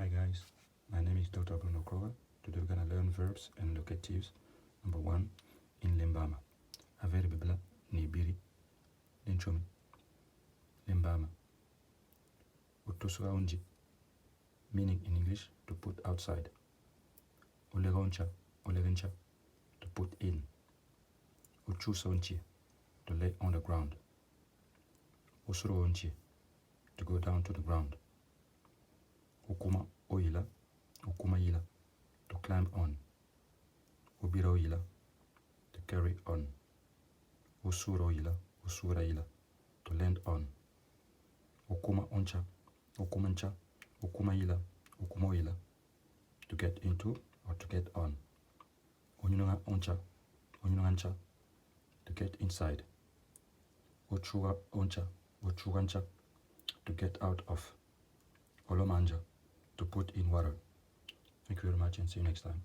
Hi guys, my name is Dr. Bruno Kroger. Today we're gonna learn verbs and locatives. Number 1, in Lembaama. Avere bibla ni biri linchomi. Lembaama. Utusura unji, meaning in English to put outside. Uleroncha, ulerencha, to put in. Uchusa unchi, to lay on the ground. Usuro unchi, to go down to the ground. Ukuma oila, ukuma ila, to climb on. Ubira oila, to carry on. Usuro ila, usura ila, to land on. Ukuma oncha, ukumancha, ukuma ila, ukumo ila, to get into or to get on. Onyunanga oncha, onyunancha, to get inside. Uchuga oncha, uchugancha, to get out of. Olomanja, to put in water. Thank you very much and see you next time.